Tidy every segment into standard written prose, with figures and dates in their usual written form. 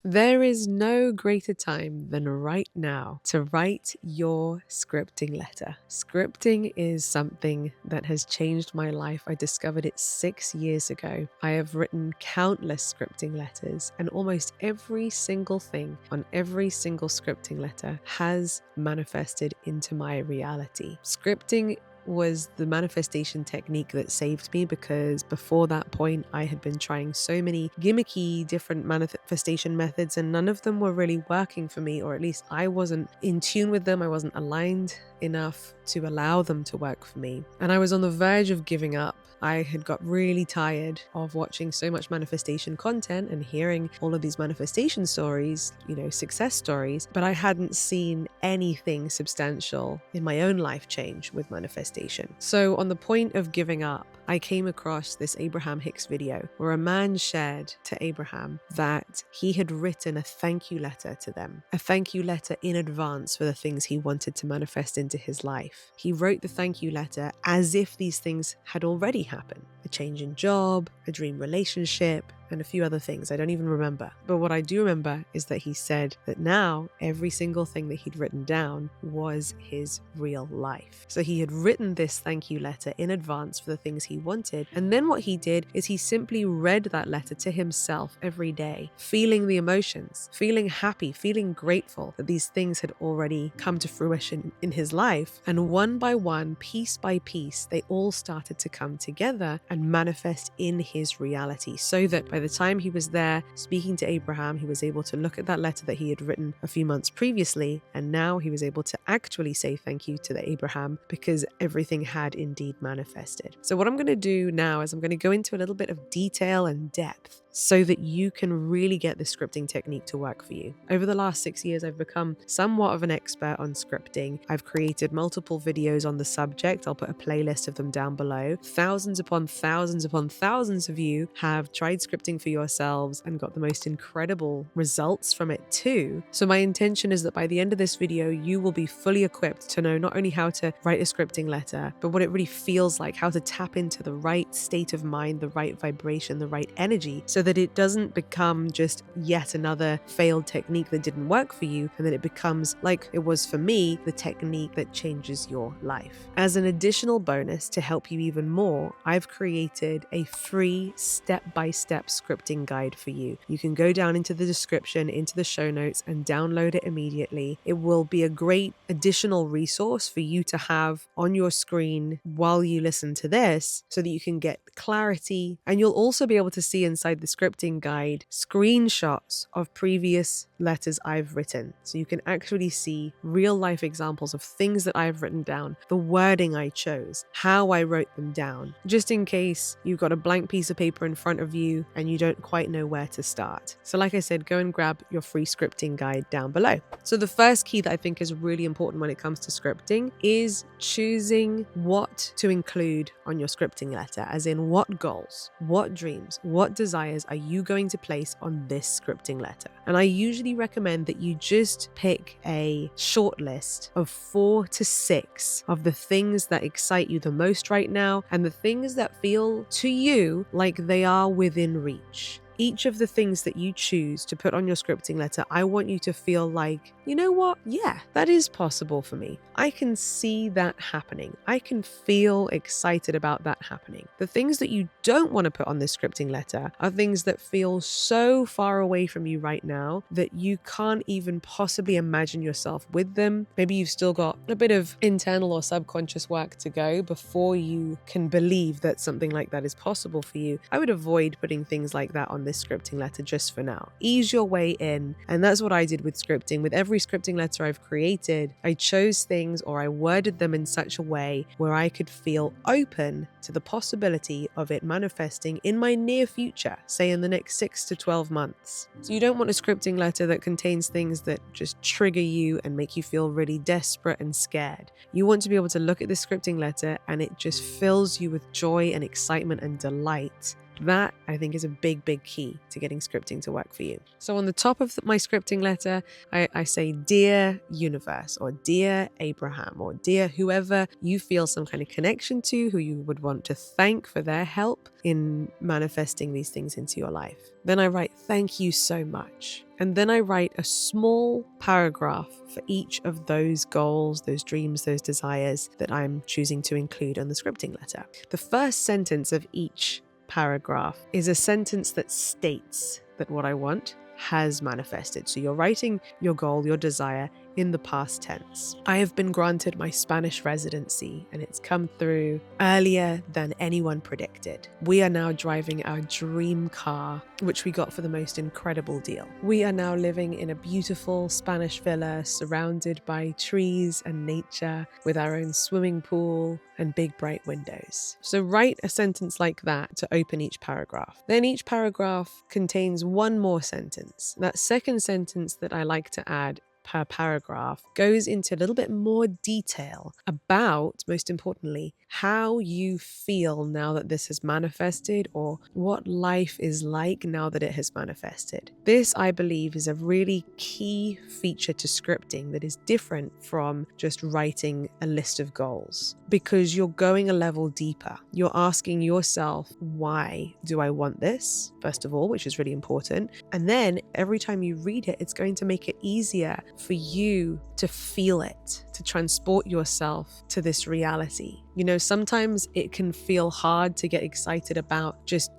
There is no greater time than right now to write your scripting letter. Scripting is something that has changed my life. I discovered it 6 years ago. I have written countless scripting letters, and almost every single thing on every single scripting letter has manifested into my reality. Scripting was the manifestation technique that saved me, because before that point I had been trying so many gimmicky different manifestation methods and none of them were really working for me, or at least I wasn't in tune with them. I wasn't aligned enough to allow them to work for me, and I was on the verge of giving up. I had got really tired of watching so much manifestation content and hearing all of these manifestation stories, success stories, but I hadn't seen anything substantial in my own life change with manifestation. So on the point of giving up, I came across this Abraham Hicks video where a man shared to Abraham that he had written a thank you letter to them, a thank you letter in advance for the things he wanted to manifest into his life. He wrote the thank you letter as if these things had already happened: a change in job, a dream relationship, and a few other things I don't even remember. But what I do remember is that he said that now every single thing that he'd written down was his real life. So he had written this thank you letter in advance for the things he wanted. And then what he did is he simply read that letter to himself every day, feeling the emotions, feeling happy, feeling grateful that these things had already come to fruition in his life. And one by one, piece by piece, they all started to come together and manifest in his reality, so that by the time he was there speaking to Abraham, he was able to look at that letter that he had written a few months previously, and now he was able to actually say thank you to the Abraham because everything had indeed manifested. So what I'm going to do now is I'm going to go into a little bit of detail and depth so that you can really get the scripting technique to work for you. Over the last 6 years, I've become somewhat of an expert on scripting. I've created multiple videos on the subject. I'll put a playlist of them down below. Thousands upon thousands upon thousands of you have tried scripting for yourselves and got the most incredible results from it too. So my intention is that by the end of this video, you will be fully equipped to know not only how to write a scripting letter, but what it really feels like, how to tap into the right state of mind, the right vibration, the right energy, so that it doesn't become just yet another failed technique that didn't work for you, and that it becomes, like it was for me, the technique that changes your life. As an additional bonus to help you even more, I've created a free step-by-step scripting guide for you. You can go down into the description, into the show notes, and download it immediately. It will be a great additional resource for you to have on your screen while you listen to this, so that you can get clarity, and you'll also be able to see inside the scripting guide screenshots of previous letters I've written. So you can actually see real life examples of things that I've written down, the wording I chose, how I wrote them down, just in case you've got a blank piece of paper in front of you and you don't quite know where to start. So like I said, go and grab your free scripting guide down below. So the first key that I think is really important when it comes to scripting is choosing what to include on your scripting letter, as in what goals, what dreams, what desires are you going to place on this scripting letter. And I usually recommend that you just pick a short list of 4 to 6 of the things that excite you the most right now, and the things that feel to you like they are within reach. Each of the things that you choose to put on your scripting letter, I want you to feel like, you know what? Yeah, that is possible for me. I can see that happening. I can feel excited about that happening. The things that you don't want to put on this scripting letter are things that feel so far away from you right now that you can't even possibly imagine yourself with them. Maybe you've still got a bit of internal or subconscious work to go before you can believe that something like that is possible for you. I would avoid putting things like that on this scripting letter just for now. Ease your way in. And that's what I did with scripting. With every scripting letter I've created, I chose things, or I worded them in such a way where I could feel open to the possibility of it manifesting in my near future, say in the next 6 to 12 months. So you don't want a scripting letter that contains things that just trigger you and make you feel really desperate and scared. You want to be able to look at this scripting letter and it just fills you with joy and excitement and delight That, I think, is a big, big key to getting scripting to work for you. So on the top of my scripting letter, I say, Dear Universe, or Dear Abraham, or Dear whoever you feel some kind of connection to, who you would want to thank for their help in manifesting these things into your life. Then I write, thank you so much. And then I write a small paragraph for each of those goals, those dreams, those desires that I'm choosing to include on the scripting letter. The first sentence of each paragraph is a sentence that states that what I want has manifested. So you're writing your goal, your desire in the past tense. I have been granted my Spanish residency, and it's come through earlier than anyone predicted. We are now driving our dream car, which we got for the most incredible deal. We are now living in a beautiful Spanish villa surrounded by trees and nature, with our own swimming pool and big bright windows. So write a sentence like that to open each paragraph. Then each paragraph contains one more sentence. That second sentence that I like to add per paragraph goes into a little bit more detail about, most importantly, how you feel now that this has manifested, or what life is like now that it has manifested. This, I believe, is a really key feature to scripting that is different from just writing a list of goals, because you're going a level deeper. You're asking yourself, why do I want this? First of all, which is really important. And then every time you read it, it's going to make it easier for you to feel it, to transport yourself to this reality. You know, sometimes it can feel hard to get excited about just,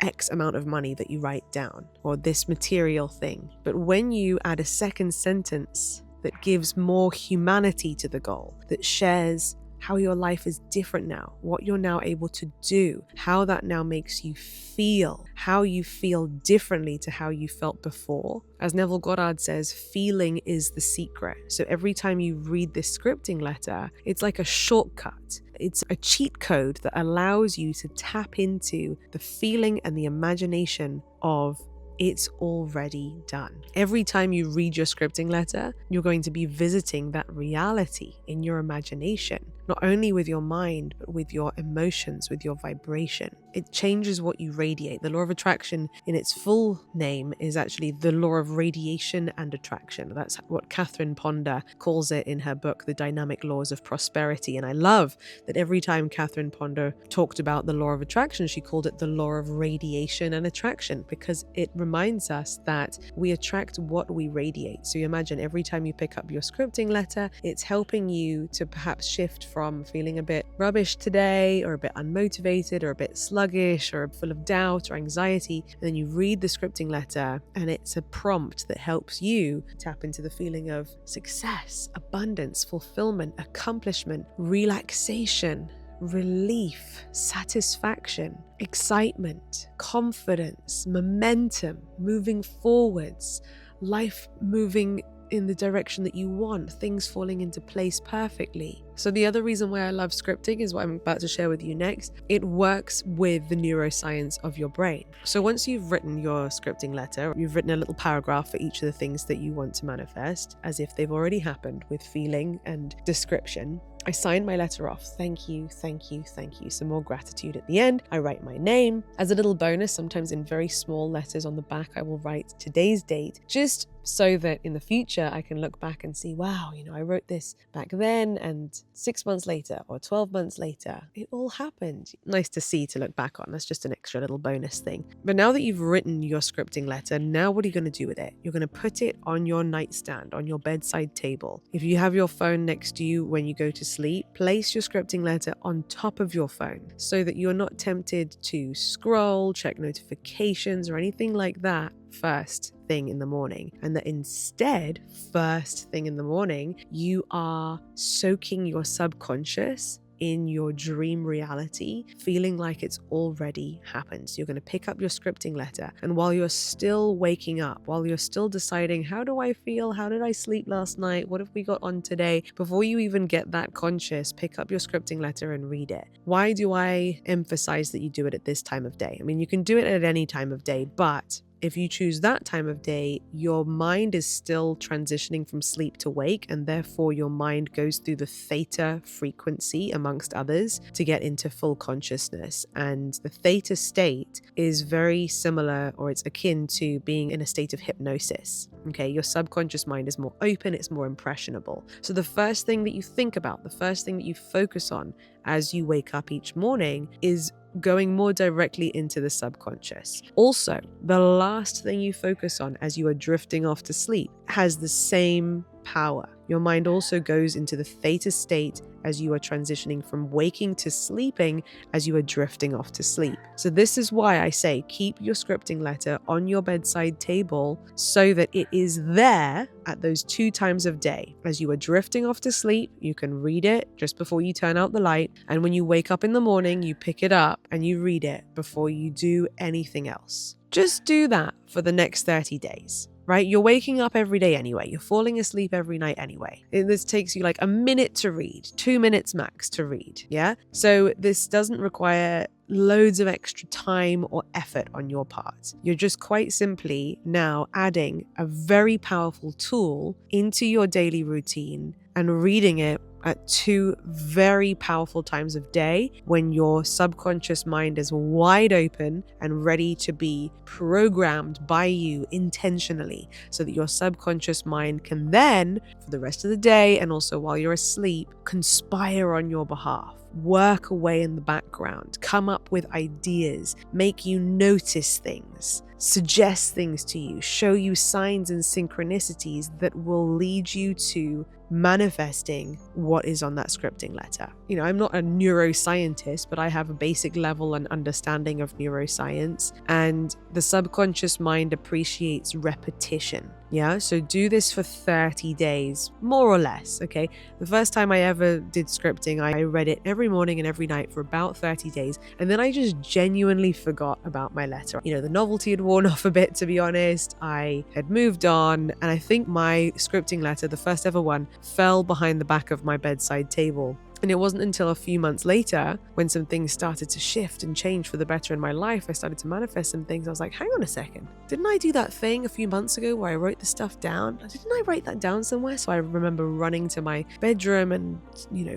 X amount of money that you write down, or this material thing. But when you add a second sentence that gives more humanity to the goal, that shares how your life is different now, what you're now able to do, how that now makes you feel, how you feel differently to how you felt before. As Neville Goddard says, feeling is the secret. So every time you read this scripting letter, it's like a shortcut. It's a cheat code that allows you to tap into the feeling and the imagination of it's already done. Every time you read your scripting letter, you're going to be visiting that reality in your imagination, not only with your mind, but with your emotions, with your vibration. It changes what you radiate. The law of attraction, in its full name, is actually the law of radiation and attraction. That's what Catherine Ponder calls it in her book, The Dynamic Laws of Prosperity. And I love that every time Catherine Ponder talked about the law of attraction, she called it the law of radiation and attraction, because it reminds us that we attract what we radiate. So you imagine every time you pick up your scripting letter, it's helping you to perhaps shift from feeling a bit rubbish today, or a bit unmotivated, or a bit sluggish, or full of doubt or anxiety. And then you read the scripting letter, and it's a prompt that helps you tap into the feeling of success, abundance, fulfillment, accomplishment, relaxation, relief, satisfaction, excitement, confidence, momentum, moving forwards, life moving in the direction that you want, things falling into place perfectly. So the other reason why I love scripting is what I'm about to share with you next. It works with the neuroscience of your brain. So once you've written your scripting letter, you've written a little paragraph for each of the things that you want to manifest, as if they've already happened, with feeling and description. I sign my letter off. Thank you, thank you, thank you. Some more gratitude at the end. I write my name. As a little bonus, sometimes in very small letters on the back, I will write today's date, just so that in the future I can look back and see, wow, I wrote this back then, and 6 months later or 12 months later, it all happened. Nice to see, to look back on. That's just an extra little bonus thing. But now that you've written your scripting letter, now what are you going to do with it? You're going to put it on your nightstand, on your bedside table. If you have your phone next to you when you go to sleep, place your scripting letter on top of your phone so that you're not tempted to scroll, check notifications, or anything like that first thing in the morning, and that instead, first thing in the morning, you are soaking your subconscious in your dream reality, feeling like it's already happened. So you're going to pick up your scripting letter, and while you're still waking up, while you're still deciding, how do I feel? How did I sleep last night? What have we got on today? Before you even get that conscious, pick up your scripting letter and read it. Why do I emphasize that you do it at this time of day? I mean, you can do it at any time of day, but if you choose that time of day, your mind is still transitioning from sleep to wake, and therefore your mind goes through the theta frequency, amongst others, to get into full consciousness. And the theta state is very similar, or it's akin to being in a state of hypnosis. Okay, your subconscious mind is more open, it's more impressionable. So the first thing that you think about, the first thing that you focus on as you wake up each morning is going more directly into the subconscious. Also, the last thing you focus on as you are drifting off to sleep has the same power. Your mind also goes into the theta state as you are transitioning from waking to sleeping as you are drifting off to sleep. So this is why I say keep your scripting letter on your bedside table so that it is there at those 2 times of day. As you are drifting off to sleep, you can read it just before you turn out the light. And when you wake up in the morning, you pick it up and you read it before you do anything else. Just do that for the next 30 days. Right? You're waking up every day anyway. You're falling asleep every night anyway. This takes you like a minute to read, 2 minutes max to read. Yeah. So this doesn't require loads of extra time or effort on your part. You're just quite simply now adding a very powerful tool into your daily routine and reading it at 2 very powerful times of day when your subconscious mind is wide open and ready to be programmed by you intentionally, so that your subconscious mind can then, for the rest of the day and also while you're asleep, conspire on your behalf. Work away in the background, come up with ideas, make you notice things, suggest things to you, show you signs and synchronicities that will lead you to manifesting what is on that scripting letter. You know, I'm not a neuroscientist, but I have a basic level and understanding of neuroscience, and the subconscious mind appreciates repetition. Yeah, so do this for 30 days, more or less, okay? The first time I ever did scripting, I read it every morning and every night for about 30 days, and then I just genuinely forgot about my letter. You know, the novelty had worn off a bit, to be honest. I had moved on, and I think my scripting letter, the first ever one, fell behind the back of my bedside table. And it wasn't until a few months later, when some things started to shift and change for the better in my life, I started to manifest some things. I was like, hang on a second. Didn't I do that thing a few months ago where I wrote the stuff down? Didn't I write that down somewhere? So I remember running to my bedroom and,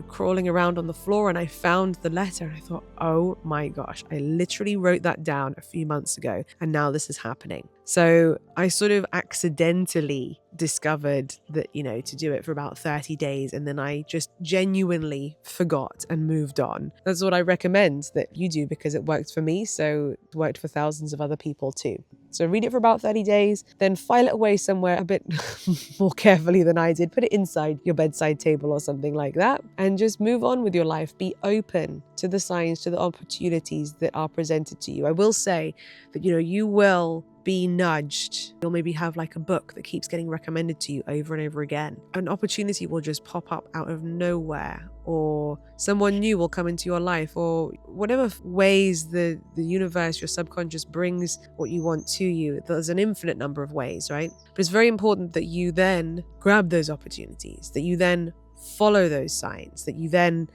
crawling around on the floor, and I found the letter and I thought, oh my gosh, I literally wrote that down a few months ago and now this is happening. So I sort of accidentally discovered that, to do it for about 30 days. And then I just genuinely forgot and moved on. That's what I recommend that you do because it worked for me. So it worked for thousands of other people too. So read it for about 30 days, then file it away somewhere a bit more carefully than I did. Put it inside your bedside table or something like that, and just move on with your life. Be open to the signs, to the opportunities that are presented to you. I will say that, you will be nudged. You'll maybe have like a book that keeps getting recommended to you over and over again. An opportunity will just pop up out of nowhere, or someone new will come into your life, or whatever ways the universe, your subconscious brings what you want to you. There's an infinite number of ways, right? But it's very important that you then grab those opportunities, that you then follow those signs, that you then,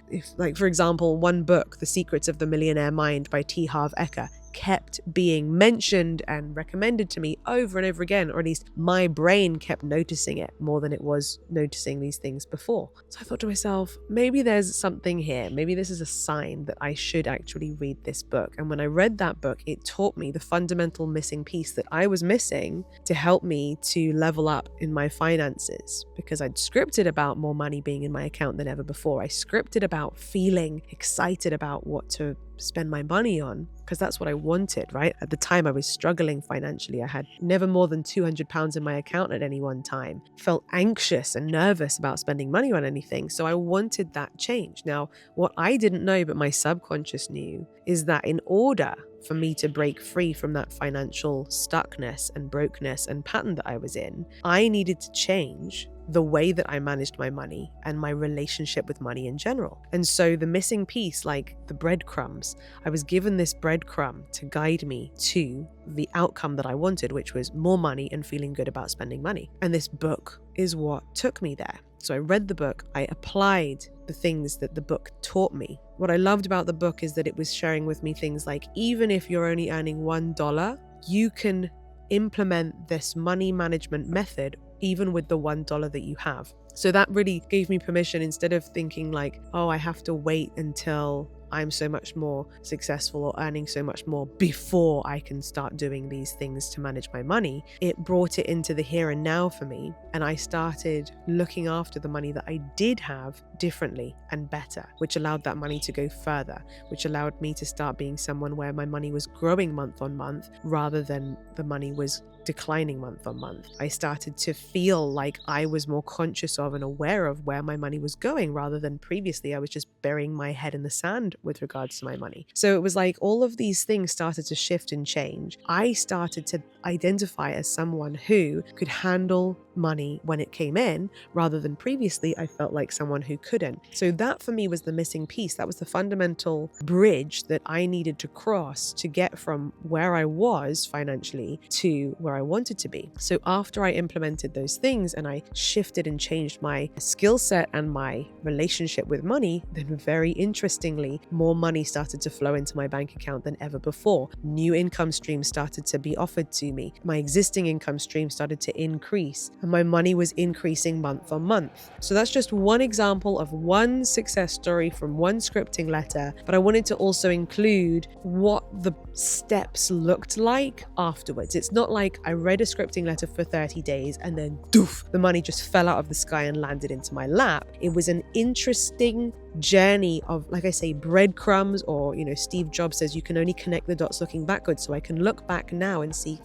for example, one book, The Secrets of the Millionaire Mind by T. Harv Eker, kept being mentioned and recommended to me over and over again, or at least my brain kept noticing it more than it was noticing these things before. So I thought to myself, maybe there's something here. Maybe this is a sign that I should actually read this book. And when I read that book, it taught me the fundamental missing piece that I was missing to help me to level up in my finances, because I'd scripted about more money being in my account than ever before. I scripted about feeling excited about what to spend my money on, because that's what I wanted, right? At the time, I was struggling financially. I had never more than £200 in my account at any one time. Felt anxious and nervous about spending money on anything. So I wanted that change. Now, what I didn't know, but my subconscious knew, is that in order for me to break free from that financial stuckness and brokenness and pattern that I was in, I needed to change the way that I managed my money and my relationship with money in general. And so the missing piece, like the breadcrumbs, I was given this breadcrumb to guide me to the outcome that I wanted, which was more money and feeling good about spending money. And this book is what took me there. So I read the book, I applied the things that the book taught me. What I loved about the book is that it was sharing with me things like, even if you're only earning $1, you can implement this money management method even with the $1 that you have. So that really gave me permission, instead of thinking like, oh, I have to wait until I'm so much more successful or earning so much more before I can start doing these things to manage my money. It brought it into the here and now for me. And I started looking after the money that I did have differently and better, which allowed that money to go further, which allowed me to start being someone where my money was growing month on month rather than the money was declining month on month. I started to feel like I was more conscious of and aware of where my money was going, rather than previously I was just burying my head in the sand with regards to my money. So it was like all of these things started to shift and change. I started to identify as someone who could handle money when it came in, rather than previously I felt like someone who couldn't. So that for me was the missing piece. That was the fundamental bridge that I needed to cross to get from where I was financially to where I wanted to be. So after I implemented those things and I shifted and changed my skill set and my relationship with money, then very interestingly, more money started to flow into my bank account than ever before. New income streams started to be offered to me. My existing income stream started to increase, and my money was increasing month on month. So that's just one example of one success story from one scripting letter, but I wanted to also include what the steps looked like afterwards. It's not like I read a scripting letter for 30 days and then doof, the money just fell out of the sky and landed into my lap. It was an interesting journey of, like I say, breadcrumbs, or Steve Jobs says you can only connect the dots looking backwards. So I can look back now and see,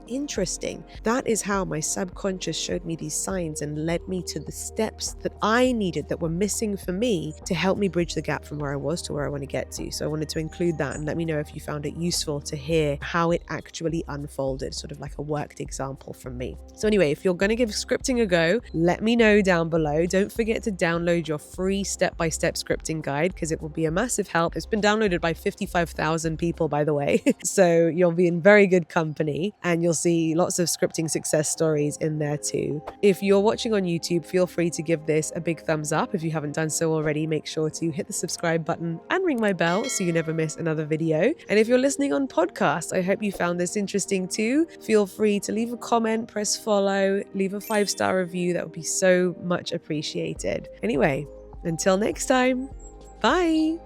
interesting. That is how my subconscious showed me these signs and led me to the steps that I needed, that were missing for me, to help me bridge the gap from where I was to where I want to get to. So I wanted to include that, and let me know if you found it useful to hear how it actually unfolded, sort of like a worked example from me. So anyway, if you're going to give scripting a go, let me know down below. Don't forget to download your free step-by-step scripting guide, because it will be a massive help. It's been downloaded by 55,000 people, by the way. So you'll be in very good company, and you'll see lots of scripting success stories in there too. If you're watching on YouTube, feel free to give this a big thumbs up. If you haven't done so already, make sure to hit the subscribe button and ring my bell so you never miss another video. And if you're listening on podcast, I hope you found this interesting too. Feel free to leave a comment, press follow, leave a 5-star review. That would be so much appreciated. Anyway, until next time, bye.